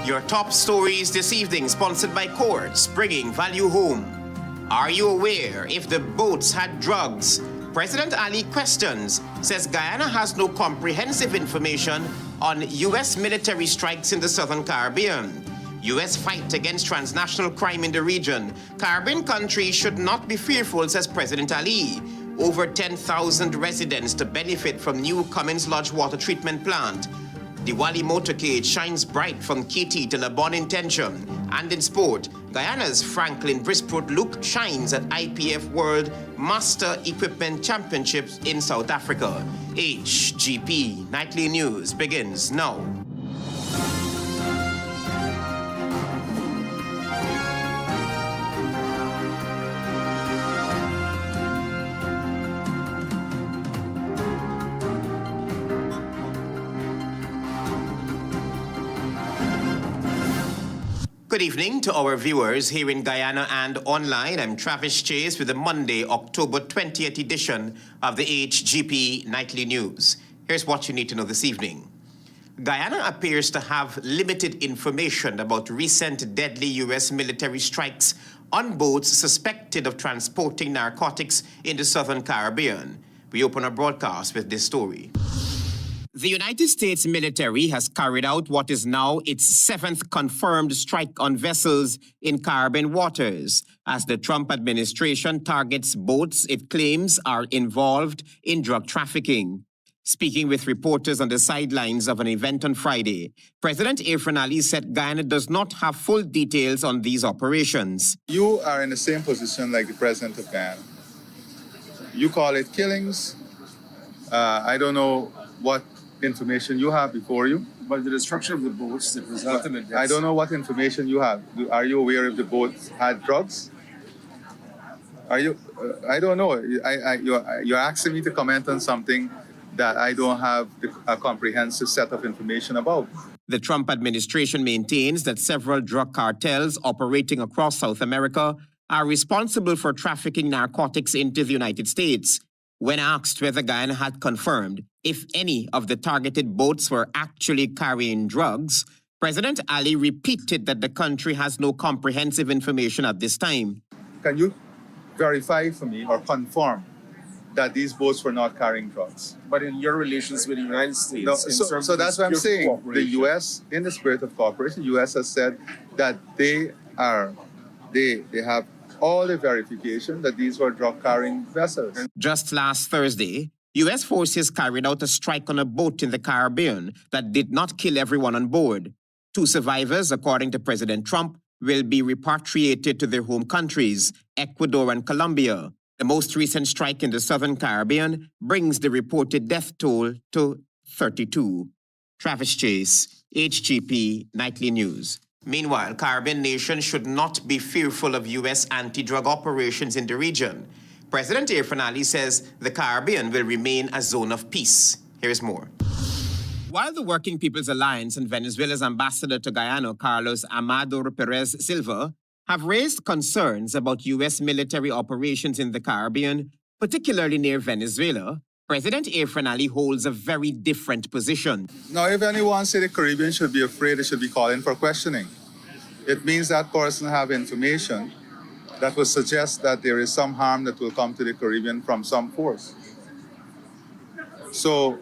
Your top stories this evening, sponsored by Courts, bringing value home. Are you aware if the boats had drugs? President Ali questions, says Guyana has no comprehensive information on U.S. military strikes in the Southern Caribbean. U.S. fight against transnational crime in the region. Caribbean countries should not be fearful, says President Ali. Over 10,000 residents to benefit from new Cummins Lodge water treatment plant. Diwali motorcade shines bright from Kitty to the BONNE intention. And in sport, Guyana's FRANKLYN BRISPORT-LUKE shines at IPF World Master Equipment Championships in South Africa. HGP Nightly News begins now. Good evening to our viewers here in Guyana and online. I'm Travis Chase with the Monday, October 20th edition of the HGP Nightly News. Here's what you need to know this evening. Guyana appears to have limited information about recent deadly U.S. military strikes on boats suspected of transporting narcotics in the Southern Caribbean. We open our broadcast with this story. The United States military has carried out what is now its 7th confirmed strike on vessels in Caribbean waters, as the Trump administration targets boats it claims are involved in drug trafficking. Speaking with reporters on the sidelines of an event on Friday, President Ali said Guyana does not have full details on these operations. You are in the same position like the President of Guyana. You call it killings. I don't know what information you have before you. But the destruction of the boats that resulted in deaths. I don't know what information you have. Are you aware if the boats had drugs? Are you? I don't know. You're asking me to comment on something that I don't have a comprehensive set of information about. The Trump administration maintains that several drug cartels operating across South America are responsible for trafficking narcotics into the United States. When asked whether Guyana had confirmed if any of the targeted boats were actually carrying drugs, President Ali repeated that the country has no comprehensive information at this time. Can you verify for me or confirm that these boats were not carrying drugs? But in your relations with the United States... No, so that's what I'm saying. The U.S., in the spirit of cooperation, the U.S. has said that they have all the verification that these were drug-carrying vessels. Just last Thursday, U.S. forces carried out a strike on a boat in the Caribbean that did not kill everyone on board. 2 survivors, according to President Trump, will be repatriated to their home countries, Ecuador and Colombia. The most recent strike in the Southern Caribbean brings the reported death toll to 32. Travis Chase, HGP Nightly News. Meanwhile, Caribbean nations should not be fearful of U.S. anti-drug operations in the region. President Ali says the Caribbean will remain a zone of peace. Here's more. While the Working People's Alliance and Venezuela's ambassador to Guyana, Carlos Amador Perez Silva, have raised concerns about U.S. military operations in the Caribbean, particularly near Venezuela, President Ali holds a very different position. Now, if anyone says the Caribbean should be afraid, they should be calling for questioning. It means that person have information that will suggest that there is some harm that will come to the Caribbean from some force. So,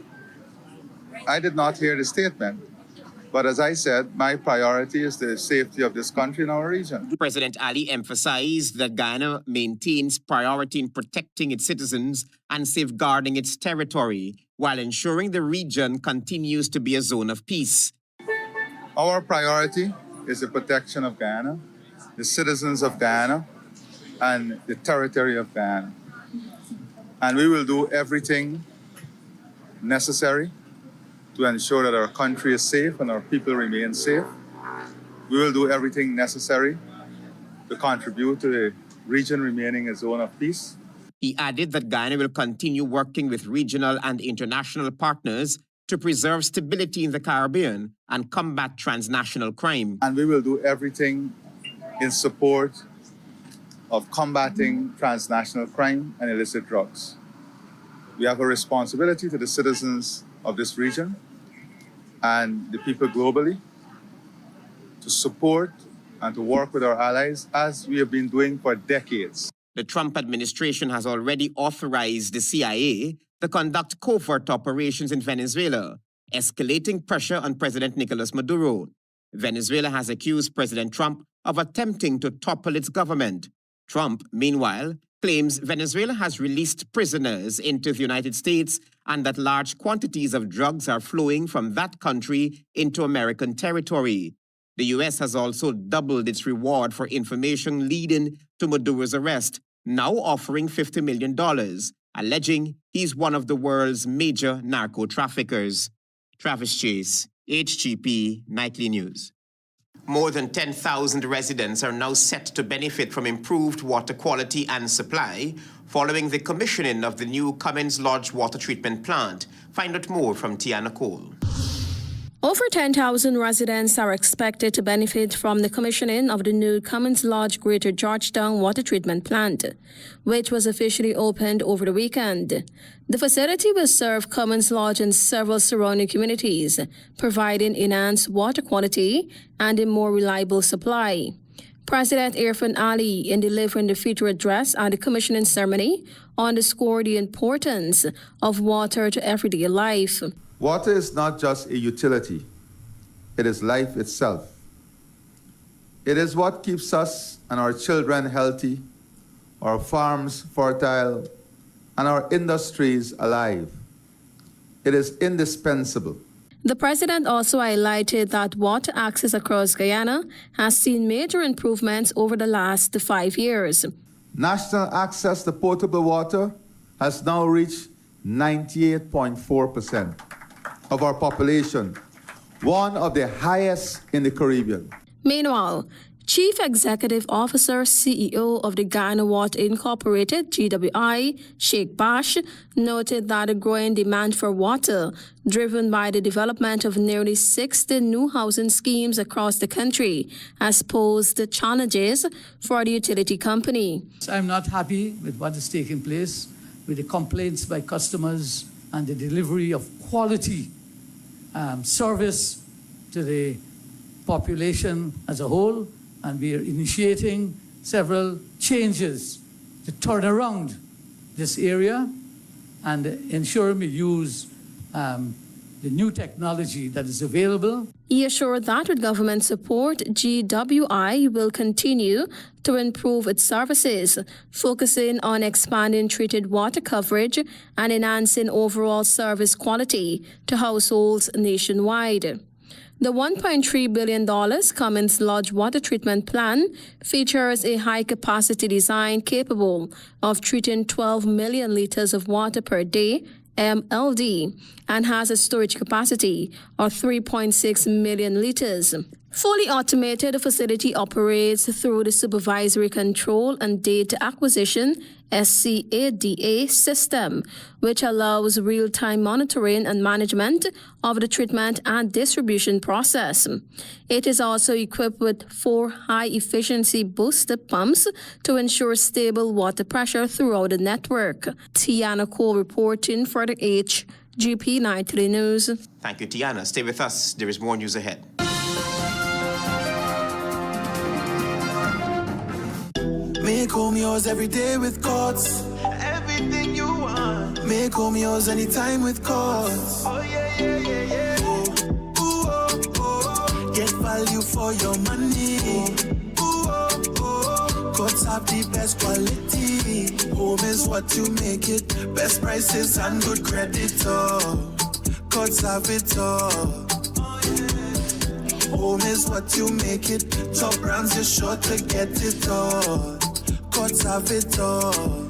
I did not hear the statement. But as I said, my priority is the safety of this country and our region. President Ali emphasized that Guyana maintains priority in protecting its citizens and safeguarding its territory, while ensuring the region continues to be a zone of peace. Our priority is the protection of Guyana, the citizens of Guyana, and the territory of Guyana. And we will do everything necessary to ensure that our country is safe and our people remain safe. We will do everything necessary to contribute to the region remaining a zone of peace. He added that Guyana will continue working with regional and international partners to preserve stability in the Caribbean and combat transnational crime. And we will do everything in support of combating transnational crime and illicit drugs. We have a responsibility to the citizens of this region and the people globally to support and to work with our allies as we have been doing for decades. The Trump administration has already authorized the CIA to conduct covert operations in Venezuela, escalating pressure on President Nicolas Maduro. Venezuela has accused President Trump of attempting to topple its government. Trump, meanwhile, claims Venezuela has released prisoners into the United States and that large quantities of drugs are flowing from that country into American territory. The U.S. has also doubled its reward for information leading to Maduro's arrest, now offering $50 million, alleging he's one of the world's major narco-traffickers. Travis Chase, HGP Nightly News. More than 10,000 residents are now set to benefit from improved water quality and supply following the commissioning of the new Cummins Lodge water treatment plant. Find out more from Tiana Cole. Over 10,000 residents are expected to benefit from the commissioning of the new Cummins Lodge Greater Georgetown water treatment plant, which was officially opened over the weekend. The facility will serve Cummins Lodge and several surrounding communities, providing enhanced water quality and a more reliable supply. President Irfan Ali, in delivering the feature address at the commissioning ceremony, underscored the importance of water to everyday life. Water is not just a utility, it is life itself. It is what keeps us and our children healthy, our farms fertile, and our industries alive. It is indispensable. The president also highlighted that water access across Guyana has seen major improvements over the last 5 years. National access to potable water has now reached 98.4% of our population, one of the highest in the Caribbean. Meanwhile, Chief Executive Officer, CEO of the Guyana Water Incorporated, GWI, Sheikh Bash, noted that a growing demand for water, driven by the development of nearly 60 new housing schemes across the country, has posed challenges for the utility company. I'm not happy with what is taking place, with the complaints by customers and the delivery of quality service to the population as a whole, and we are initiating several changes to turn around this area and ensure we use the new technology that is available. He assured that with government support, GWI will continue to improve its services, focusing on expanding treated water coverage and enhancing overall service quality to households nationwide. The $1.3 billion Cummins Lodge water treatment plan features a high-capacity design capable of treating 12 million liters of water per day, MLD, and has a storage capacity of 3.6 million liters. Fully automated, the facility operates through the Supervisory Control and Data Acquisition SCADA system, which allows real-time monitoring and management of the treatment and distribution process. It is also equipped with 4 high-efficiency booster pumps to ensure stable water pressure throughout the network. Tiana Cole reporting for the HGP Nightly News. Thank you, Tiana. Stay with us. There is more news ahead. Make home yours every day with Courts. Everything you want. Make home yours anytime with Courts. Oh yeah, yeah, yeah, yeah. Oh, oh, oh. Get value for your money. Oh, oh, oh. Courts have the best quality. Home is what you make it. Best prices and good credit. Oh, Courts have it all. Home is what you make it. Top brands, you're sure to get it all. Courts have it all.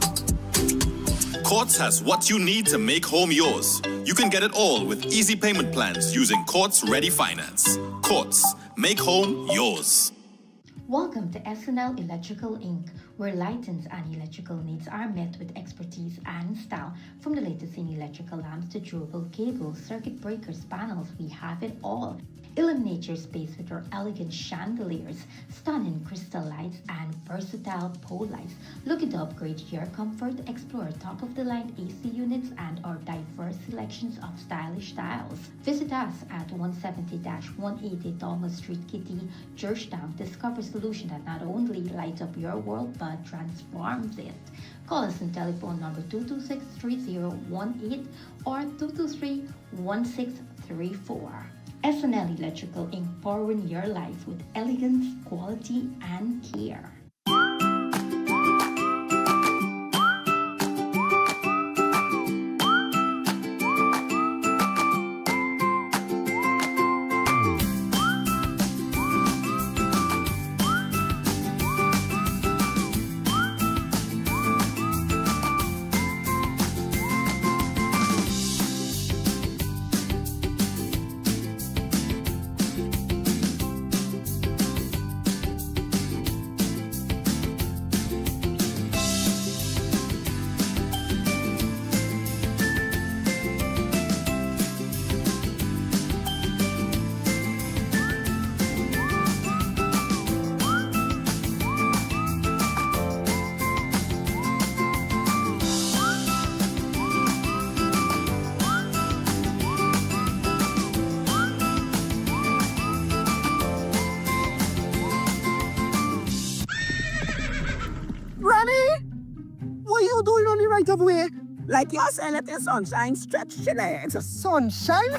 Courts has what you need to make home yours. You can get it all with easy payment plans using Courts Ready Finance. Courts, make home yours. Welcome to SNL Electrical Inc., where lighting and electrical needs are met with expertise and style. From the latest in electrical lamps to durable cables, circuit breakers, panels, we have it all. Illuminate your space with our elegant chandeliers, stunning crystal lights, and versatile pole lights. Looking to upgrade your comfort? Explore top-of-the-line AC units and our diverse selections of stylish styles. Visit us at 170-180 Thomas Street, Kitty, Georgetown. Discover solution that not only lights up your world but transforms it. Call us on telephone number 226-3018 or 223-1634. SNL Electrical Inc. Powering your life with elegance, quality, and care. Right of way. Like you're saying that the sunshine stretched your legs. Sunshine?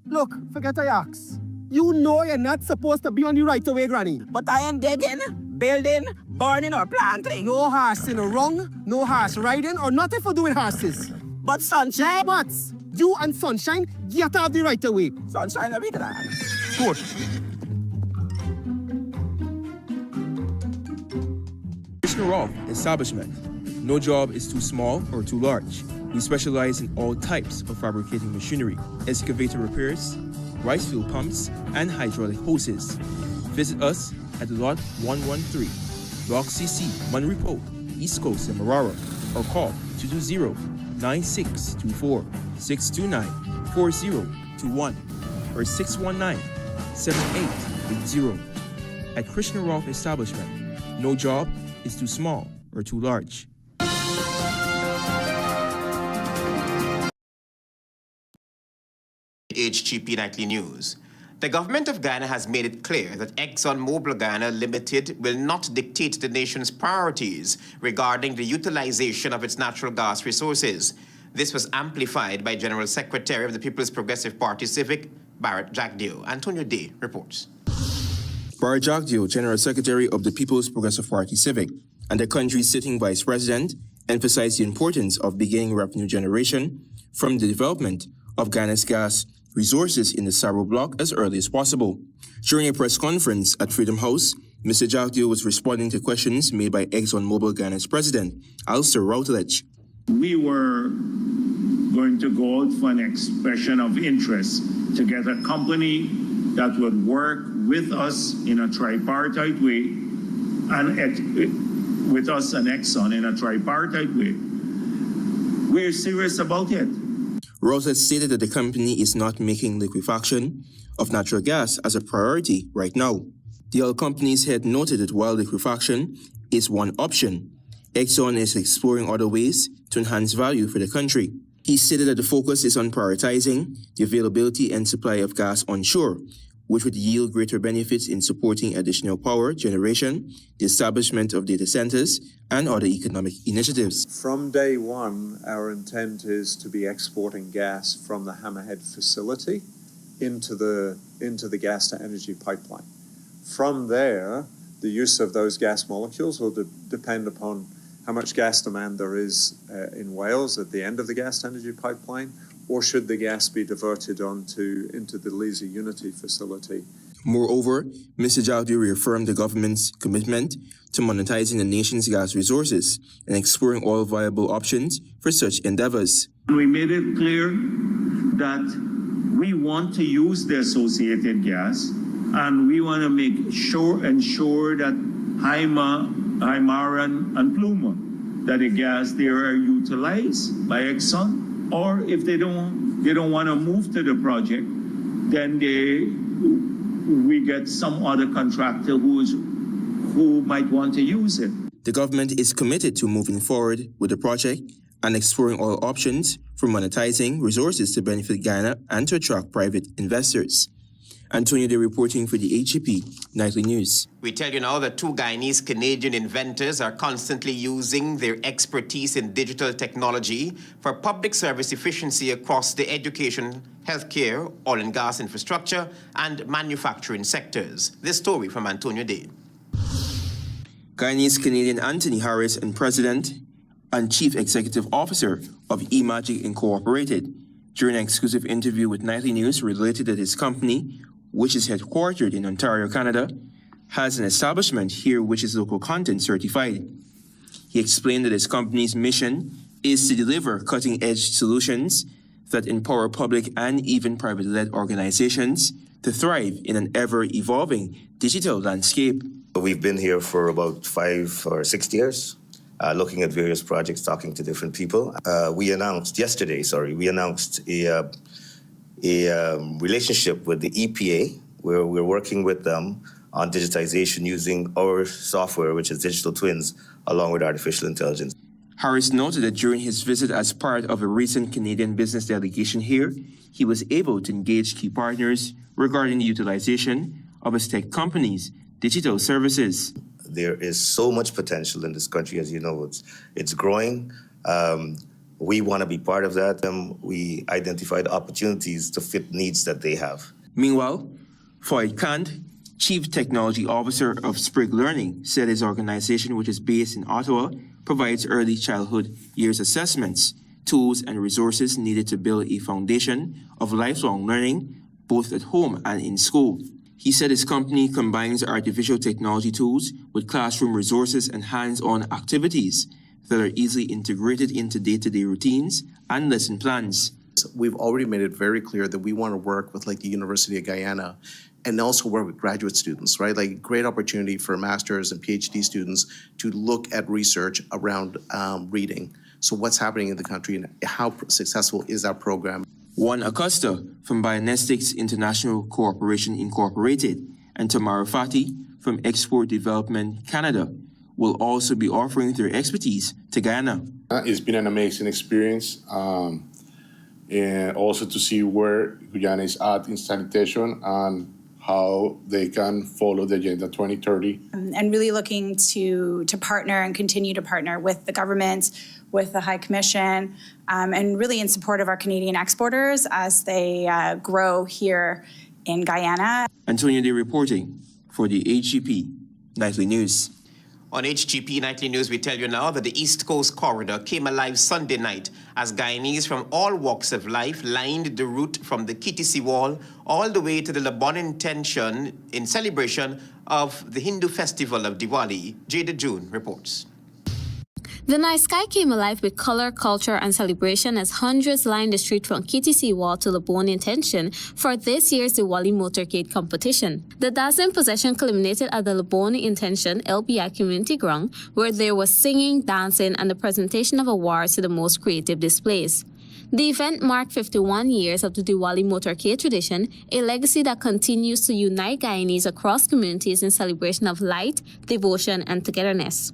Look, forget I ask. You know you're not supposed to be on the right of way, Granny. But I ain't digging, building, burning, or planting. No horsing wrong, no horse riding, or nothing for doing horses. But sunshine? But you and sunshine get out the right of way. Sunshine, I'll be glad. Good. Rolf Establishment. No job is too small or too large. We specialize in all types of fabricating machinery, excavator repairs, rice field pumps, and hydraulic hoses. Visit us at Lot 113, Block CC, Manripo, East Coast, and Marara, or call 220-9624-629-4021 or 619-7880. At Krishna Rolf Establishment, no job is too small or too large. HGP Nightly News. The government of Guyana has made it clear that ExxonMobil Guyana Limited will not dictate the nation's priorities regarding the utilization of its natural gas resources. This was amplified by General Secretary of the People's Progressive Party Civic, Barrett Jagdeo. Antonio Day reports. Barrett Jagdeo, General Secretary of the People's Progressive Party Civic, and the country's sitting Vice President, emphasized the importance of beginning revenue generation from the development of Guyana's gas resources in the Saro block as early as possible. During a press conference at Freedom House, Mr. Jagdeo was responding to questions made by ExxonMobil Guyana's president, Alistair Routledge. We were going to go out for an expression of interest to get a company that would work with us in a tripartite way, and with us and Exxon in a tripartite way. We're serious about it. Routledge stated that the company is not making liquefaction of natural gas as a priority right now. The oil company's head noted that while liquefaction is one option, Exxon is exploring other ways to enhance value for the country. He stated that the focus is on prioritizing the availability and supply of gas onshore, which would yield greater benefits in supporting additional power generation, the establishment of data centers, and other economic initiatives. From day one, our intent is to be exporting gas from the Hammerhead facility into the gas-to-energy pipeline. From there, the use of those gas molecules will depend upon how much gas demand there is in Wales at the end of the gas-to-energy pipeline, or should the gas be diverted into the Liza Unity facility. Moreover, Mr. Jagdeo reaffirmed the government's commitment to monetizing the nation's gas resources and exploring all viable options for such endeavors. We made it clear that we want to use the associated gas, and we want to ensure that Haimar and Pluma, that the gas there are utilized by Exxon, or if they don't want to move to the project, then we get some other contractor who might want to use it. The government is committed to moving forward with the project and exploring all options for monetizing resources to benefit Guyana and to attract private investors. Antonio Day reporting for the HGP Nightly News. We tell you now that 2 Guyanese Canadian inventors are constantly using their expertise in digital technology for public service efficiency across the education, healthcare, oil and gas infrastructure, and manufacturing sectors. This story from Antonio Day. Guyanese Canadian Anthony Harris and President and Chief Executive Officer of eMagic Incorporated, during an exclusive interview with Nightly News, related that his company, which is headquartered in Ontario, Canada, has an establishment here which is local content certified. He explained that his company's mission is to deliver cutting-edge solutions that empower public and even private-led organizations to thrive in an ever-evolving digital landscape. We've been here for about 5 or 6 years, looking at various projects, talking to different people. We announced yesterday a relationship with the EPA, where we're working with them on digitization using our software, which is digital twins, along with artificial intelligence. Harris noted that during his visit as part of a recent Canadian business delegation here, he was able to engage key partners regarding the utilization of his tech company's digital services. There is so much potential in this country, as you know, it's growing. We want to be part of that. We identified opportunities to fit needs that they have. Meanwhile, Floyd Kant, Chief Technology Officer of Sprig Learning, said his organization, which is based in Ottawa, provides early childhood years assessments, tools, and resources needed to build a foundation of lifelong learning, both at home and in school. He said his company combines artificial technology tools with classroom resources and hands-on activities that are easily integrated into day-to-day routines and lesson plans. We've already made it very clear that we want to work with like the University of Guyana and also work with graduate students, right? Like great opportunity for master's and PhD students to look at research around reading. So what's happening in the country and how successful is our program? Juan Acosta from Bionistics International Corporation Incorporated and Tamara Fati from Export Development Canada will also be offering their expertise to Guyana. It's been an amazing experience, and also to see where Guyana is at in sanitation and how they can follow the Agenda 2030. And really looking to partner and continue to partner with the government, with the High Commission, and really in support of our Canadian exporters as they grow here in Guyana. Antonio Day reporting for the HGP Nightly News. On HGP Nightly News, we tell you now that the East Coast Corridor came alive Sunday night as Guyanese from all walks of life lined the route from the Kitty Wall all the way to the BONNE intention in celebration of the Hindu festival of Diwali. Jada June reports. The night sky came alive with color, culture, and celebration as hundreds lined the street from Kitty Wall to the BONNE intention for this year's Diwali motorcade competition. The dazzling procession culminated at the BONNE intention LBI Community Ground, where there was singing, dancing, and the presentation of awards to the most creative displays. The event marked 51 years of the Diwali motorcade tradition, a legacy that continues to unite Guyanese across communities in celebration of light, devotion, and togetherness.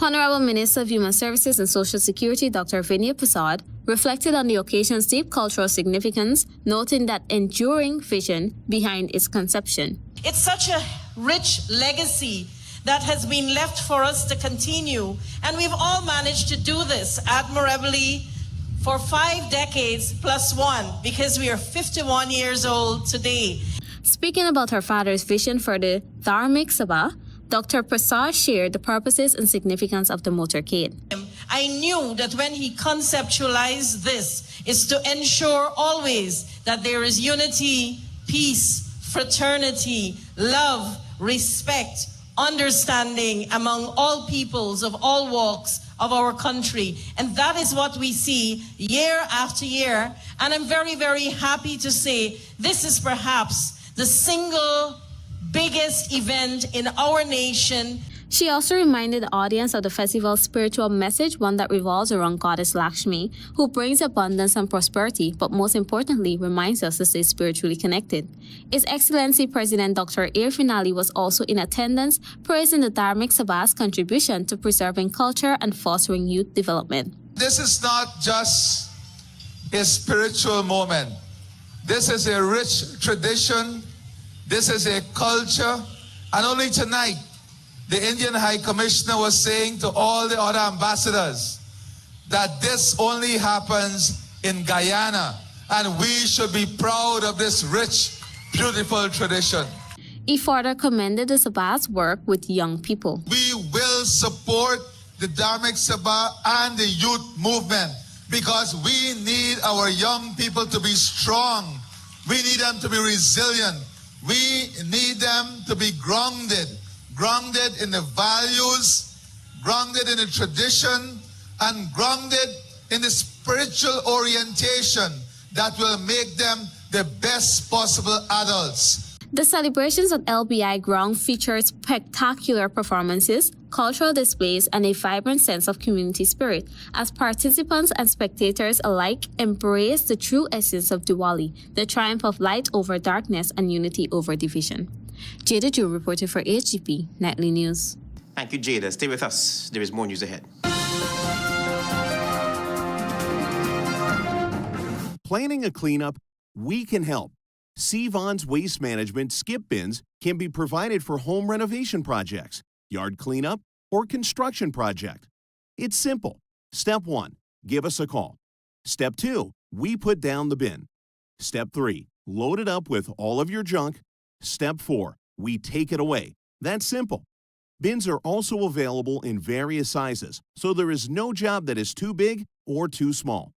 Honorable Minister of Human Services and Social Security Dr. Vinay Prasad reflected on the occasion's deep cultural significance, noting that enduring vision behind its conception. It's such a rich legacy that has been left for us to continue, and we've all managed to do this admirably for 5 decades plus one, because we are 51 years old today. Speaking about her father's vision for the Dharmic Sabha, Dr. Prasad shared the purposes and significance of the motorcade. I knew that when he conceptualized this, is to ensure always that there is unity, peace, fraternity, love, respect, understanding among all peoples of all walks of our country. And that is what we see year after year. And I'm very, very happy to say this is perhaps the single biggest event in our nation. She also reminded the audience of the festival's spiritual message, one that revolves around Goddess Lakshmi, who brings abundance and prosperity, but most importantly, reminds us to stay spiritually connected. His Excellency President Dr. Finale was also in attendance, praising the Dharmic Sabha's contribution to preserving culture and fostering youth development. This is not just a spiritual moment. This is a rich tradition. This is a culture. And only tonight, the Indian High Commissioner was saying to all the other ambassadors that this only happens in Guyana, and we should be proud of this rich, beautiful tradition. He further commended the Sabha's work with young people. We will support the Dharmic Sabha and the youth movement because we need our young people to be strong. We need them to be resilient. We need them to be grounded in the values, grounded in the tradition, and grounded in the spiritual orientation that will make them the best possible adults. The celebrations at LBI Ground featured spectacular performances, cultural displays, and a vibrant sense of community spirit as participants and spectators alike embraced the true essence of Diwali, the triumph of light over darkness and unity over division. Jada Ju reported for HGP Nightly News. Thank you, Jada. Stay with us. There is more news ahead. Planning a cleanup? We can help. Vaughn's Waste Management skip bins can be provided for home renovation projects, yard cleanup, or construction project. It's simple. Step 1, give us a call. Step 2, we put down the bin. Step 3, load it up with all of your junk. Step 4, we take it away. That's simple. Bins are also available in various sizes, so there is no job that is too big or too small.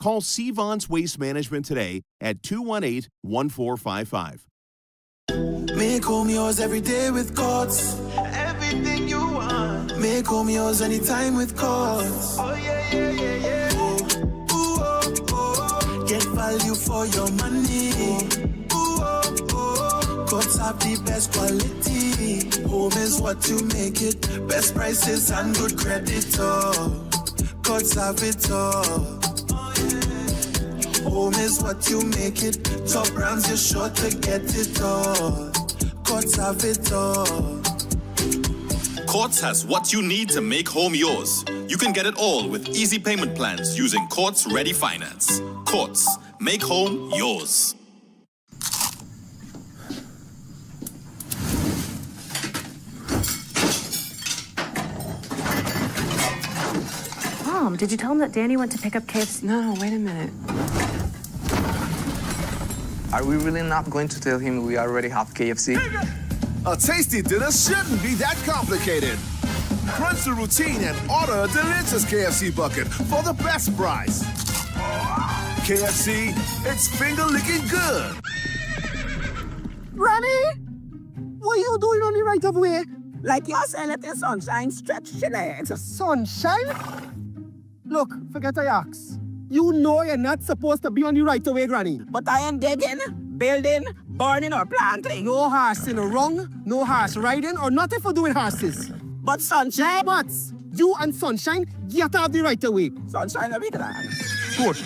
Call Vaughn's Waste Management today at 218-1455. Make home yours every day with Courts. Everything you want. Make home yours anytime with Courts. Oh yeah, yeah, yeah, yeah. Oh, oh, oh. Get value for your money. Oh, oh, oh. Courts have the best quality. Home is what you make it. Best prices and good credit. Oh, Courts have it all. Home is what you make it. Top brands, you're sure to get it all. Courts have it all. Courts has what you need to make home yours. You can get it all with easy payment plans using Courts Ready Finance. Courts, make home yours. Mom, did you tell him that Danny went to pick up KFC? No, wait a minute. Are we really not going to tell him we already have KFC? A tasty dinner shouldn't be that complicated. Crunch the routine and order a delicious KFC bucket for the best price. KFC, it's finger-licking good. Granny, what you doing on the right of way? Like you're saying it in sunshine, stretch your legs. It's a sunshine? Look, forget I ask. You know you're not supposed to be on the right of way, Granny. But I am digging, building, burning, or planting. No horsing wrong, no horse riding, or nothing for doing horses. But sunshine? But you and sunshine get out the right of way. Sunshine, let me glad. Good.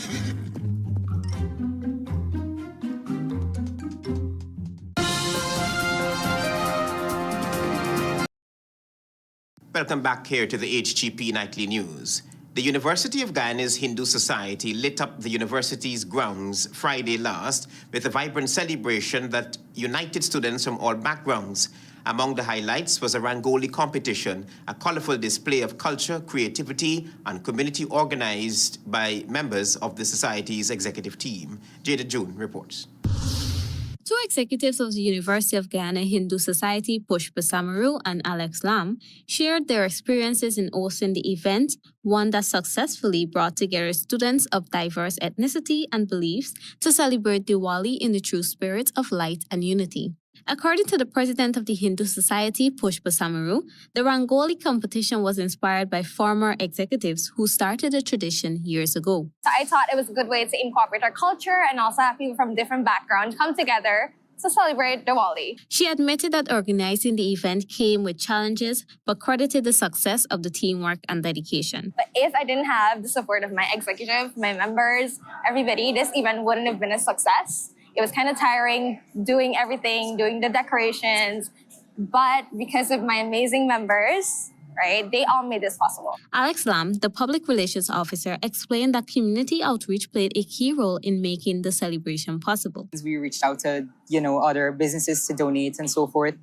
Welcome back here to the HGP Nightly News. The University of Guyana's Hindu Society lit up the university's grounds Friday last with a vibrant celebration that united students from all backgrounds. Among the highlights was a Rangoli competition, a colorful display of culture, creativity, and community organized by members of the society's executive team. Jada June reports. Two executives of the University of Guyana Hindu Society, Pushpa Samaru and Alex Lam, shared their experiences in hosting the event, one that successfully brought together students of diverse ethnicity and beliefs to celebrate Diwali in the true spirit of light and unity. According to the president of the Hindu Society, Pushpa Samaru, the Rangoli competition was inspired by former executives who started the tradition years ago. So I thought it was a good way to incorporate our culture and also have people from different backgrounds come together to celebrate Diwali. She admitted that organizing the event came with challenges, but credited the success of the teamwork and dedication. But if I didn't have the support of my executive, my members, everybody, this event wouldn't have been a success. It was kind of tiring doing everything, doing the decorations, but because of my amazing members, right, they all made this possible. Alex Lam, the public relations officer, explained that community outreach played a key role in making the celebration possible. We reached out to, other businesses to donate and so forth.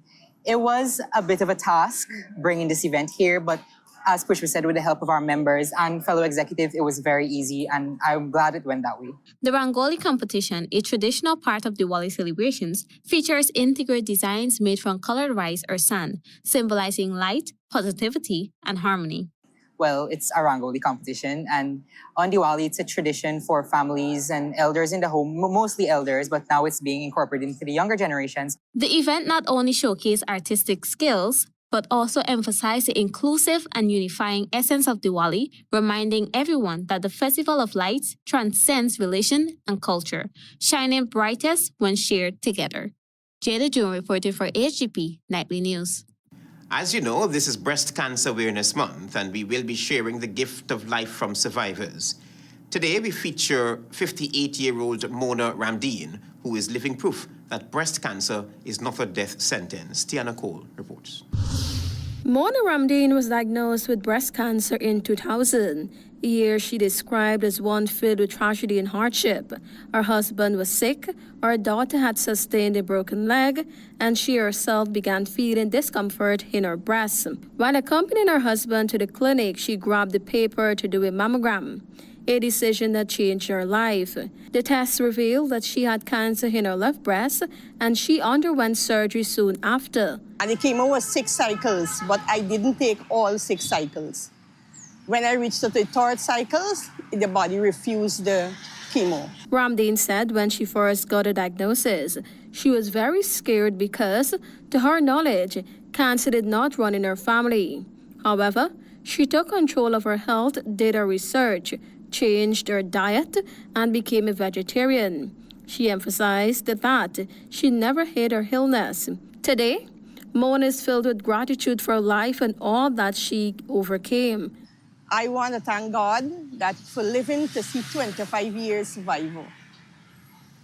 It was a bit of a task bringing this event here, but as Pushpa said, with the help of our members and fellow executives, it was very easy, and I'm glad it went that way. The Rangoli competition, a traditional part of Diwali celebrations, features intricate designs made from colored rice or sand, symbolizing light, positivity, and harmony. Well, it's a Rangoli competition, and on Diwali, it's a tradition for families and elders in the home, mostly elders, but now it's being incorporated into the younger generations. The event not only showcased artistic skills, but also emphasize the inclusive and unifying essence of Diwali, reminding everyone that the Festival of Lights transcends religion and culture, shining brightest when shared together. Jada June reporting for HGP Nightly News. As you know, this is Breast Cancer Awareness Month, and we will be sharing the gift of life from survivors. Today, we feature 58-year-old Mona Ramdeen, who is living proof that breast cancer is not a death sentence. Tiana Cole reports. Mona Ramdeen was diagnosed with breast cancer in 2000, a year she described as one filled with tragedy and hardship. Her husband was sick, her daughter had sustained a broken leg, and she herself began feeling discomfort in her breasts. While accompanying her husband to the clinic, she grabbed the paper to do a mammogram, a decision that changed her life. The test revealed that she had cancer in her left breast, and she underwent surgery soon after. And the chemo was 6 cycles, but I didn't take all 6 cycles. When I reached the 3rd cycles, the body refused the chemo. Ramdeen said when she first got a diagnosis, she was very scared because, to her knowledge, cancer did not run in her family. However, she took control of her health, did her research, changed her diet, and became a vegetarian. She emphasized that she never hid her illness. Today, Mona is filled with gratitude for life and all that she overcame. I want to thank God that for living to see 25 years survival,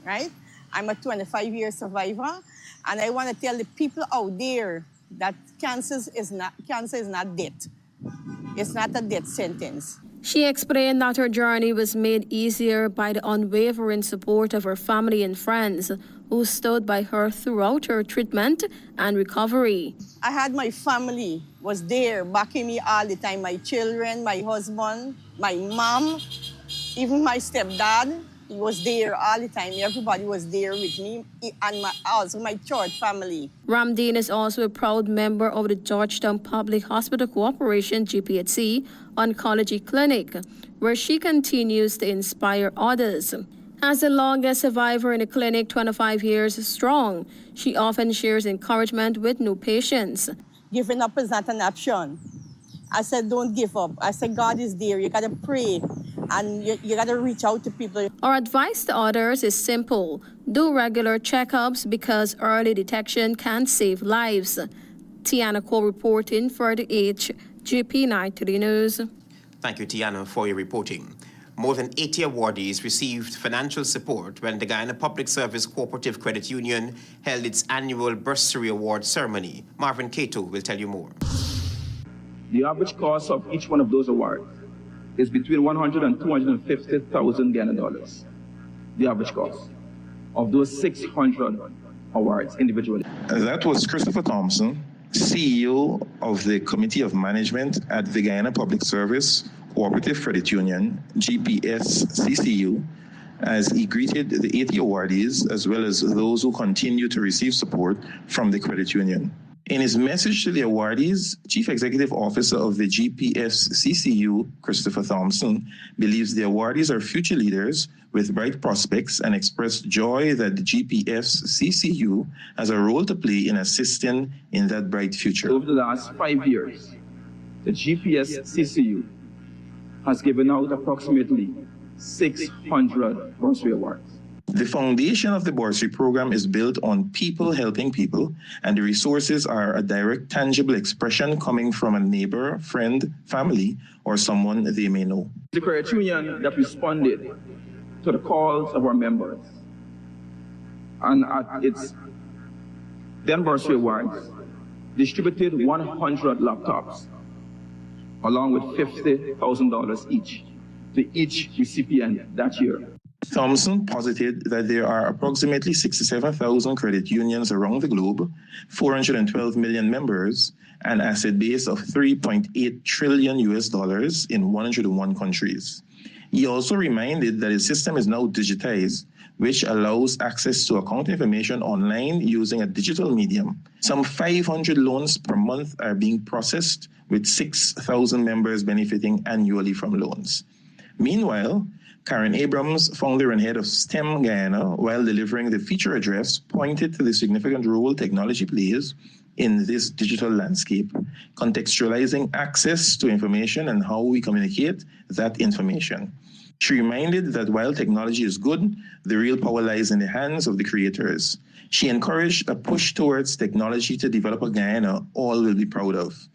right? I'm a 25-year survivor, and I want to tell the people out there that cancer is not death. It's not a death sentence. She explained that her journey was made easier by the unwavering support of her family and friends who stood by her throughout her treatment and recovery. I had my family was there backing me all the time. My children, my husband, my mom, even my stepdad, he was there all the time. Everybody was there with me, and also my church family. Ramdeen is also a proud member of the Georgetown Public Hospital Corporation GPHC Oncology Clinic, where she continues to inspire others. As the longest survivor in the clinic, 25 years strong, she often shares encouragement with new patients. Giving up is not an option. I said, don't give up. I said, God is there. You got to pray, and you got to reach out to people. Our advice to others is simple. Do regular checkups because early detection can save lives. Tiana Cole reporting for the HGP Nightly News. Thank you, Tiana, for your reporting. More than 80 awardees received financial support when the Guyana Public Service Cooperative Credit Union held its annual bursary award ceremony. Marvin Cato will tell you more. The average cost of each one of those awards is between 100 and 250,000 Ghana dollars. The average cost of those 600 awards individually. That was Christopher Thompson, CEO of the Committee of Management at the Guyana Public Service Cooperative Credit Union, GPS CCU, as he greeted the 80 awardees as well as those who continue to receive support from the credit union. In his message to the awardees, Chief Executive Officer of the GPS CCU, Christopher Thompson, believes the awardees are future leaders with bright prospects and expressed joy that the GPS CCU has a role to play in assisting in that bright future. Over the last 5 years, the GPS CCU has given out approximately 600 bursary awards. The foundation of the bursary program is built on people helping people, and the resources are a direct, tangible expression coming from a neighbor, friend, family, or someone they may know. The credit union that responded to the calls of our members, and at its then bursary awards, distributed 100 laptops, along with $50,000 each to each recipient that year. Thompson posited that there are approximately 67,000 credit unions around the globe, 412 million members, an asset base of $3.8 trillion in 101 countries. He also reminded that the system is now digitized, which allows access to account information online using a digital medium. Some 500 loans per month are being processed, with 6,000 members benefiting annually from loans. Meanwhile, Karen Abrams, founder and head of STEM Guyana, while delivering the feature address, pointed to the significant role technology plays in this digital landscape, contextualizing access to information and how we communicate that information. She reminded that while technology is good, the real power lies in the hands of the creators. She encouraged a push towards technology to develop a Guyana all will be proud of.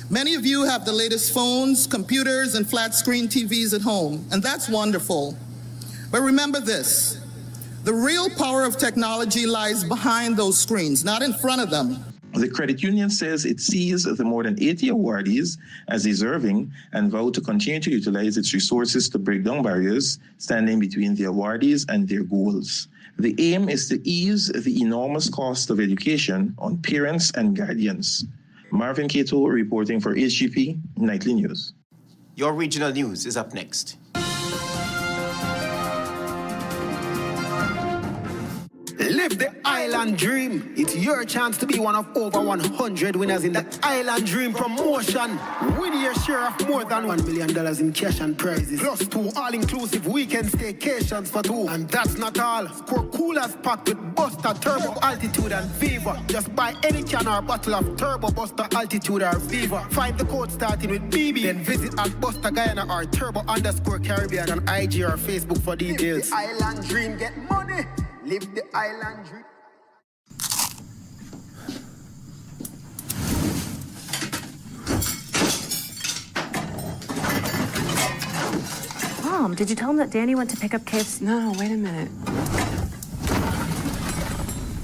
Many of you have the latest phones, computers, and flat-screen TVs at home, and that's wonderful. But remember this, the real power of technology lies behind those screens, not in front of them. The credit union says it sees the more than 80 awardees as deserving and vowed to continue to utilize its resources to break down barriers standing between the awardees and their goals. The aim is to ease the enormous cost of education on parents and guardians. Marvin Cato reporting for HGP Nightly News. Your regional news is up next. Live the island dream. It's your chance to be one of over 100 winners in the Island Dream promotion. Win your share of more than $1 million in cash and prizes. Plus 2 all-inclusive weekend staycations for 2. And that's not all. Score coolers packed with Buster, Turbo, Altitude, and Viva. Just buy any can or bottle of Turbo, Buster, Altitude, or Viva. Find the code starting with BB. Then visit at Buster Guyana or Turbo_Caribbean on IG or Facebook for details. Live the island dream, get money. Live the island dream. Mom, did you tell him that Danny went to pick up KFC? No, wait a minute.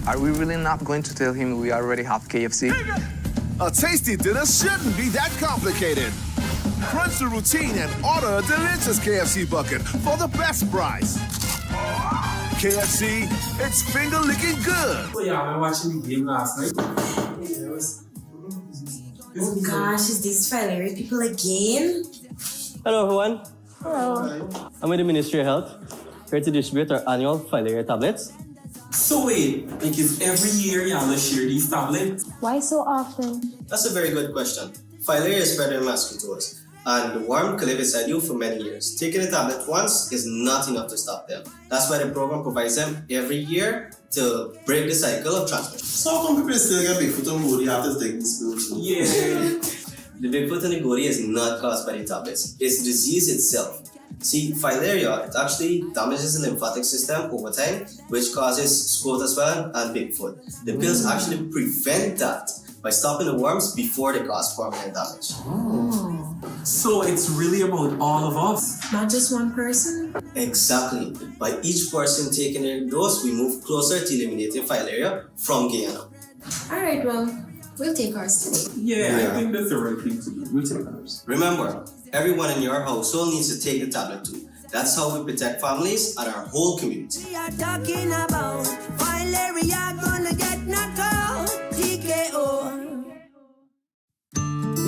Are we really not going to tell him we already have KFC? A tasty dinner shouldn't be that complicated. Crunch the routine and order a delicious KFC bucket for the best price. KFC, it's finger-licking good. So yeah, I was watching the game last night. Oh gosh, is these Valerie people again? Hello everyone. Hello. I'm with the Ministry of Health, here to distribute our annual Fileria tablets. So wait, because every year y'all share these tablets? Why so often? That's a very good question. Fileria is spread in mosquitoes, and the worm could live inside you for many years. Taking the tablet once is not enough to stop them. That's why the program provides them every year to break the cycle of transmission. So how come people still get Bigfoot and Goody after taking this pill? Yeah. The Bigfoot and the Goody is not caused by the tablets. It's the disease itself. See, filaria, it actually damages the lymphatic system over time, which causes scrotal swelling and Bigfoot. The pills actually prevent that by stopping the worms before they cause permanent damage. Oh. So it's really about all of us? Not just one person? Exactly. By each person taking their dose, we move closer to eliminating filaria from Guyana. Alright, well, we'll take ours today. Yeah, I think that's the right thing to do. We'll take ours. Remember, everyone in your household needs to take the tablet too. That's how we protect families and our whole community. We are talking about filaria gonna get knocked out. TKO.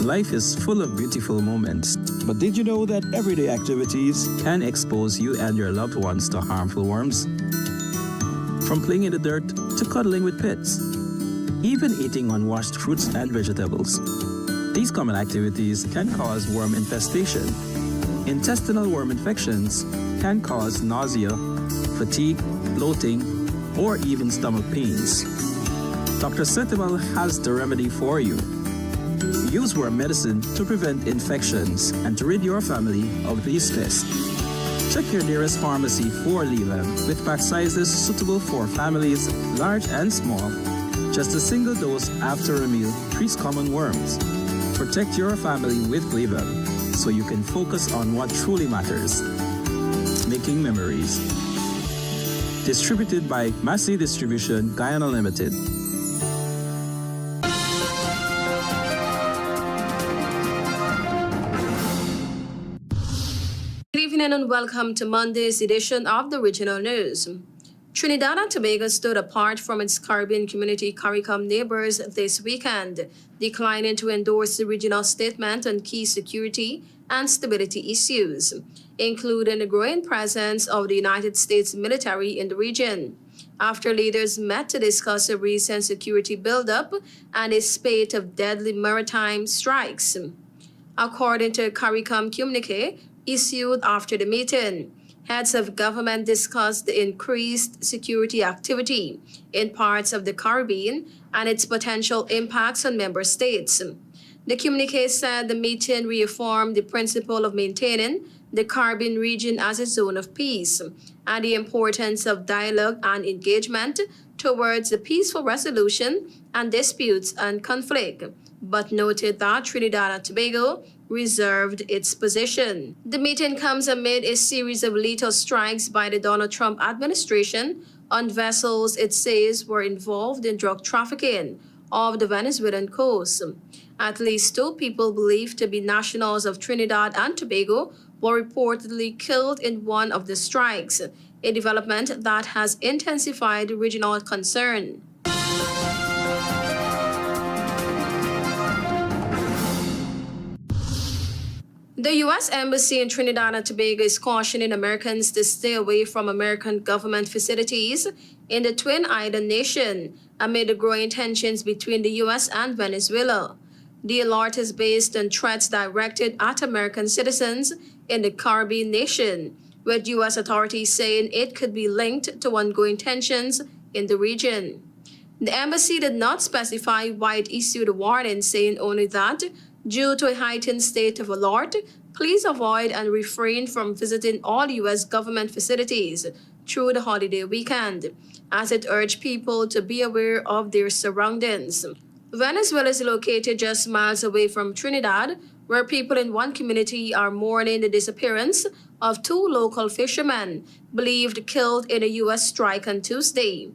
Life is full of beautiful moments, but did you know that everyday activities can expose you and your loved ones to harmful worms? From playing in the dirt to cuddling with pets, even eating unwashed fruits and vegetables. These common activities can cause worm infestation. Intestinal worm infections can cause nausea, fatigue, bloating, or even stomach pains. Dr. Setival has the remedy for you. Use worm medicine to prevent infections and to rid your family of these pests. Check your nearest pharmacy for Leland with pack sizes suitable for families large and small. Just a single dose after a meal treats common worms. Protect your family with Leland so you can focus on what truly matters. Making memories. Distributed by Massey Distribution, Guyana Limited. Good evening and welcome to Monday's edition of the Regional News. Trinidad and Tobago stood apart from its Caribbean community CARICOM neighbors this weekend, declining to endorse the regional statement on key security and stability issues, including the growing presence of the United States military in the region, after leaders met to discuss a recent security buildup and a spate of deadly maritime strikes. According to a CARICOM communique issued after the meeting, heads of government discussed the increased security activity in parts of the Caribbean and its potential impacts on member states. The communique said the meeting reaffirmed the principle of maintaining the Caribbean region as a zone of peace and the importance of dialogue and engagement towards the peaceful resolution and disputes and conflict, but noted that Trinidad and Tobago reserved its position. The meeting comes amid a series of lethal strikes by the Donald Trump administration on vessels it says were involved in drug trafficking off the Venezuelan coast. At least 2 people believed to be nationals of Trinidad and Tobago were reportedly killed in one of the strikes, a development that has intensified regional concern. The U.S. Embassy in Trinidad and Tobago is cautioning Americans to stay away from American government facilities in the Twin Island nation amid the growing tensions between the U.S. and Venezuela. The alert is based on threats directed at American citizens in the Caribbean nation, with U.S. authorities saying it could be linked to ongoing tensions in the region. The embassy did not specify why it issued a warning, saying only that due to a heightened state of alert, please avoid and refrain from visiting all U.S. government facilities through the holiday weekend, as it urged people to be aware of their surroundings. Venezuela is located just miles away from Trinidad, where people in one community are mourning the disappearance of 2 local fishermen believed killed in a U.S. strike on Tuesday.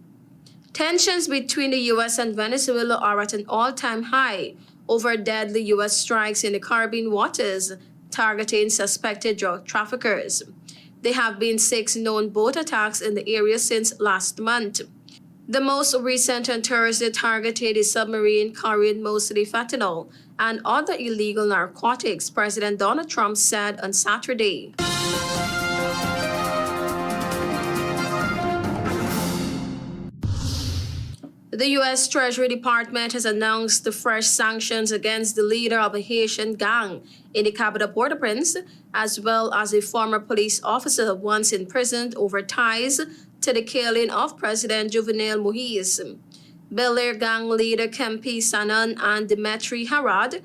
Tensions between the U.S. and Venezuela are at an all-time high over deadly U.S. strikes in the Caribbean waters targeting suspected drug traffickers. There have been 6 known boat attacks in the area since last month. The most recent on Thursday targeted a submarine carrying mostly fentanyl and other illegal narcotics, President Donald Trump said on Saturday. The U.S. Treasury Department has announced the fresh sanctions against the leader of a Haitian gang in the capital Port-au-Prince, as well as a former police officer once imprisoned over ties to the killing of President Jovenel Moïse. Bel Air gang leader Kempi Sanon and Dimitri Harad,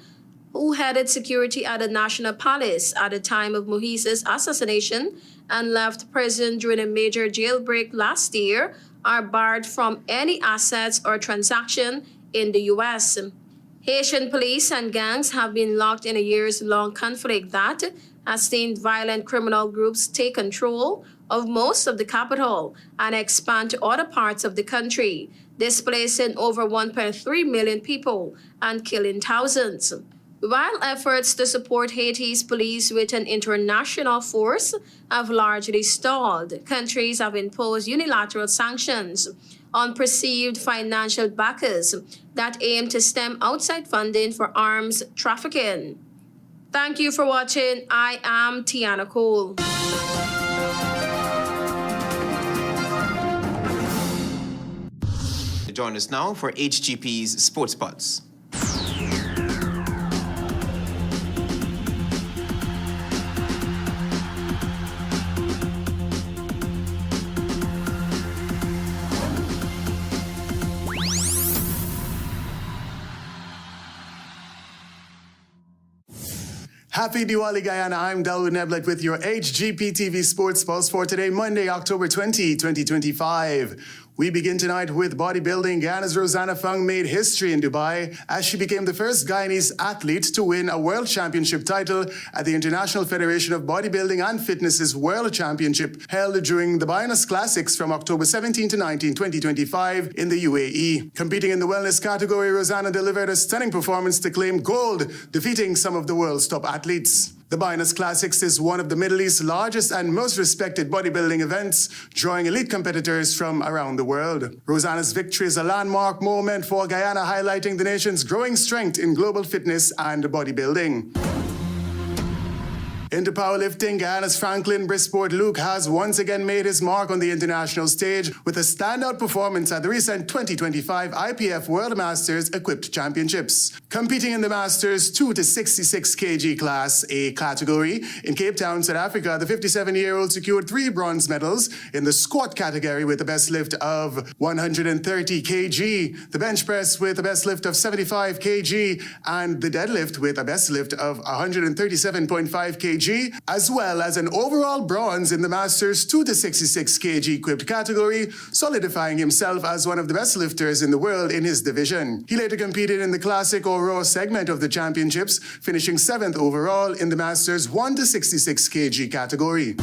who headed security at the National Palace at the time of Moïse's assassination and left prison during a major jailbreak last year, are barred from any assets or transaction in the U.S. Haitian police and gangs have been locked in a years-long conflict that has seen violent criminal groups take control of most of the capital and expand to other parts of the country, displacing over 1.3 million people and killing thousands. While efforts to support Haiti's police with an international force have largely stalled, countries have imposed unilateral sanctions on perceived financial backers that aim to stem outside funding for arms trafficking. Thank you for watching. I am Tiana Cole. Join us now for HGP's Sports Pods. Happy Diwali, Guyana. I'm Dawood Neblet with your HGP TV Sports Pulse for today, Monday, October 20, 2025. We begin tonight with bodybuilding. Guyana's Rosanna Fung made history in Dubai as she became the first Guyanese athlete to win a world championship title at the International Federation of Bodybuilding and Fitness's World Championship held during the GUYANA'S Classics from October 17 to 19, 2025 in the UAE. Competing in the wellness category, Rosanna delivered a stunning performance to claim gold, defeating some of the world's top athletes. The GUYANA'S Classics is one of the Middle East's largest and most respected bodybuilding events, drawing elite competitors from around the world. Rosanna's victory is a landmark moment for Guyana, highlighting the nation's growing strength in global fitness and bodybuilding. Into powerlifting, Guyana's FRANKLYN BRISPORT-LUKE has once again made his mark on the international stage with a standout performance at the recent 2025 IPF World Masters Equipped Championships. Competing in the Masters 2 to 66 kg Class A category in Cape Town, South Africa, the 57-year-old secured 3 bronze medals in the squat category with a best lift of 130 kg, the bench press with a best lift of 75 kg, and the deadlift with a best lift of 137.5 kg, as well as an overall bronze in the Masters 2 to 66 kg equipped category, solidifying himself as one of the best lifters in the world in his division. He later competed in the classic or raw segment of the championships, finishing 7th overall in the Masters 1 to 66 kg category.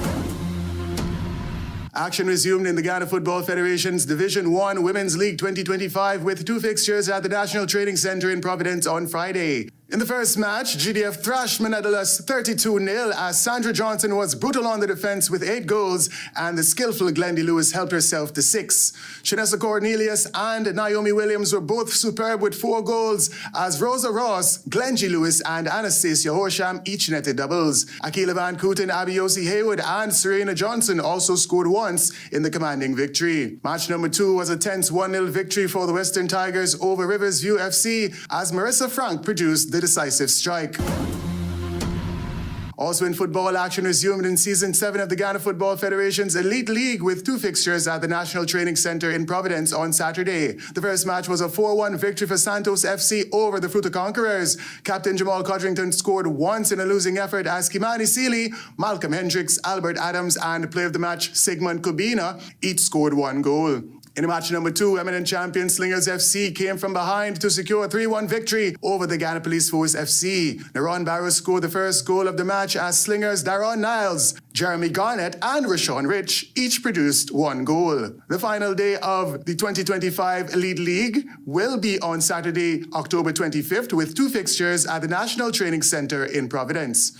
Action resumed in the Ghana Football Federation's Division 1 Women's League 2025 with 2 fixtures at the National Training Center in Providence on Friday. In the first match, GDF thrashed Manadalas 32-0 as Sandra Johnson was brutal on the defense with 8 goals and the skillful Glendy Lewis helped herself to 6. Shanessa Cornelius and Naomi Williams were both superb with 4 goals as Rosa Ross, Glendy Lewis and Anastasia Horsham each netted doubles. Akila Van Kooten, Abiosi Haywood and Serena Johnson also scored once in the commanding victory. Match number 2 was a tense 1-0 victory for the Western Tigers over Riversview FC as Marissa Frank produced the decisive strike. Also in football, action resumed in Season 7 of the Ghana Football Federation's Elite League with 2 fixtures at the National Training Center in Providence on Saturday. The first match was a 4-1 victory for Santos FC over the Fruta Conquerors. Captain Jamal Codrington scored once in a losing effort as Kimani Seeley, Malcolm Hendricks, Albert Adams and player of the match Sigmund Kubina each scored 1 goal. In match number 2, eminent champion Slingers FC came from behind to secure a 3-1 victory over the Ghana Police Force FC. Naron Barrows scored the first goal of the match as Slingers Daron Niles, Jeremy Garnett and Rashawn Rich each produced 1 goal. The final day of the 2025 Elite League will be on Saturday, October 25th with 2 fixtures at the National Training Center in Providence.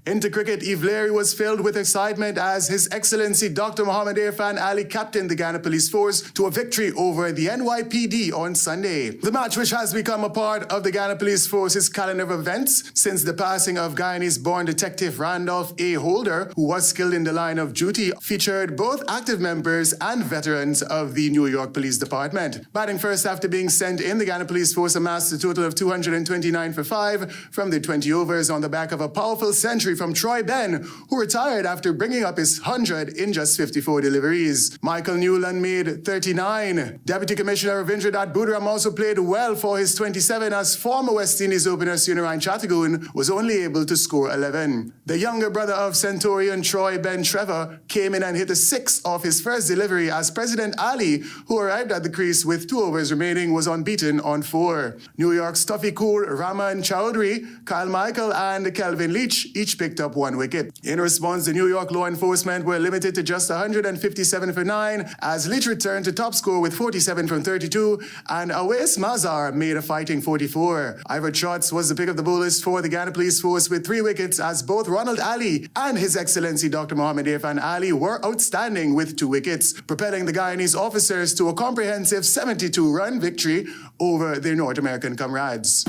Into cricket, Eve Leary was filled with excitement as His Excellency Dr. Mohammed Irfan Ali captained the Ghana Police Force to a victory over the NYPD on Sunday. The match, which has become a part of the Ghana Police Force's calendar of events since the passing of Guyanese-born Detective Randolph A. Holder, who was killed in the line of duty, featured both active members and veterans of the New York Police Department. Batting first after being sent in, the Ghana Police Force amassed a total of 229 for 5 from the 20 overs on the back of a powerful century from Troy Ben, who retired after bringing up his 100 in just 54 deliveries. Michael Newland made 39. Deputy Commissioner Ravindra Budram also played well for his 27 as former West Indies opener Sunarayan Chattergoon was only able to score 11. The younger brother of Centurion Troy Ben Trevor came in and hit a 6 off his first delivery as President Ali, who arrived at the crease with 2 overs remaining, was unbeaten on 4. New York's Tuffy Koor, Raman Chowdhury, Kyle Michael and Kelvin Leach each picked up 1 wicket. In response, the New York law enforcement were limited to just 157 for 9 as Leach returned to top score with 47 from 32 and Awais Mazar made a fighting 44. Ivor Trotz was the pick of the bowlers for the Ghana Police Force with 3 wickets as both Ronald Ali and His Excellency Dr. Mohammed Irfan Ali were outstanding with 2 wickets, propelling the Guyanese officers to a comprehensive 72-run victory over their North American comrades.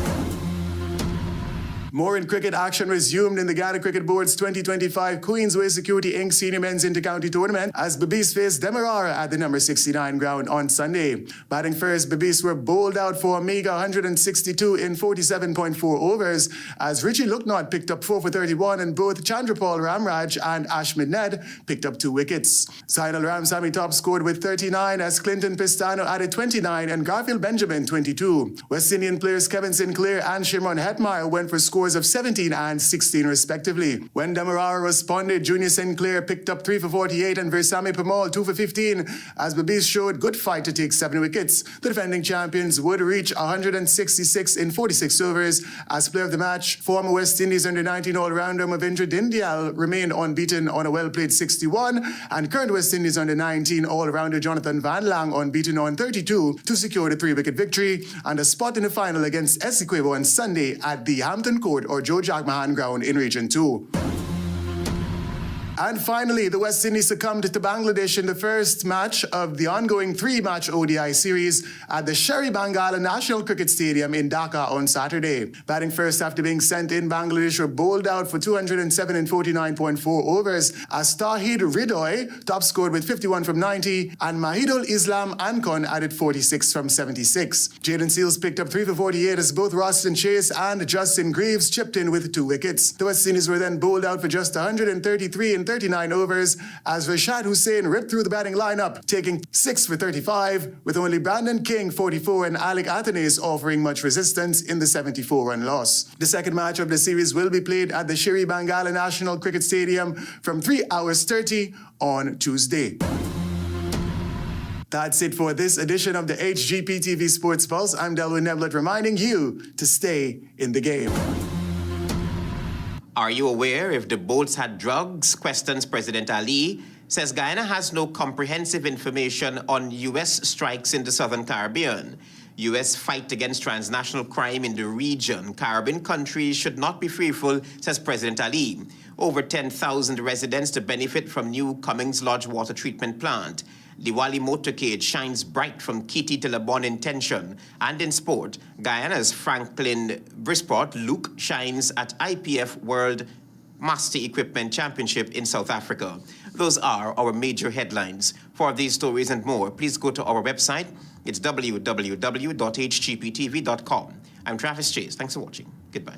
More in cricket, action resumed in the Ghana Cricket Board's 2025 Queensway Security Inc. Senior Men's Inter-County Tournament as Babees faced Demerara at the number 69 ground on Sunday. Batting first, Babees were bowled out for a meager 162 in 47.4 overs as Richie Lucknott picked up 4 for 31 and both Chandrapal Ramraj and Ashmid Ned picked up 2 wickets. Sainal Ramsamy top scored with 39 as Clinton Pistano added 29 and Garfield Benjamin 22. West Indian players Kevin Sinclair and Shimron Hetmeyer went for score scores of 17 and 16 respectively. When Demerara responded, Junior Sinclair picked up 3 for 48 and Versame Pamal 2 for 15 as Babis showed good fight to take 7 wickets. The defending champions would reach 166 in 46 overs. As player of the match, former West Indies under-19 all-rounder Mavindra Dindyal remained unbeaten on a well-played 61, and current West Indies under-19 all-rounder Jonathan Van Lang unbeaten on 32 to secure the 3-wicket victory and a spot in the final against Essequibo on Sunday at the Hampton Court or Joe Jack Mahan ground in Region 2. And finally, the West Indies succumbed to Bangladesh in the first match of the ongoing 3-match ODI series at the Sherry Bangala National Cricket Stadium in Dhaka on Saturday. Batting first after being sent in, Bangladesh were bowled out for 207 in 49.4 overs as Tawhid Ridoy top scored with 51 from 90 and Mahidul Islam Ankon added 46 from 76. Jaden Seals picked up 3 for 48 as both Roston Chase and Justin Greaves chipped in with 2 wickets. The West Indies were then bowled out for just 133 in 39 overs as Rashad Hussain ripped through the batting lineup, taking 6 for 35, with only Brandon King 44 and Alec Athenaeus offering much resistance in the 74-run loss. The second match of the series will be played at the Sherry Bangala National Cricket Stadium from 3 hours 30 on Tuesday. That's it for this edition of the HGP TV Sports Pulse. I'm Delwyn Neblett reminding you to stay in the game. Are you aware if the boats had drugs? Questions President Ali. Says Guyana has no comprehensive information on U.S. strikes in the Southern Caribbean. U.S. fight against transnational crime in the region. Caribbean countries should not be fearful, says President Ali. Over 10,000 residents to benefit from new Cummings Lodge water treatment plant. Diwali motorcade shines bright from Kitty to LeBonne intention. And in sport, Guyana's FRANKLYN BRISPORT-LUKE shines at IPF World Master Equipment Championship in South Africa. Those are our major headlines. For these stories and more, please go to our website. It's www.hgptv.com. I'm Travis Chase. Thanks for watching. Goodbye.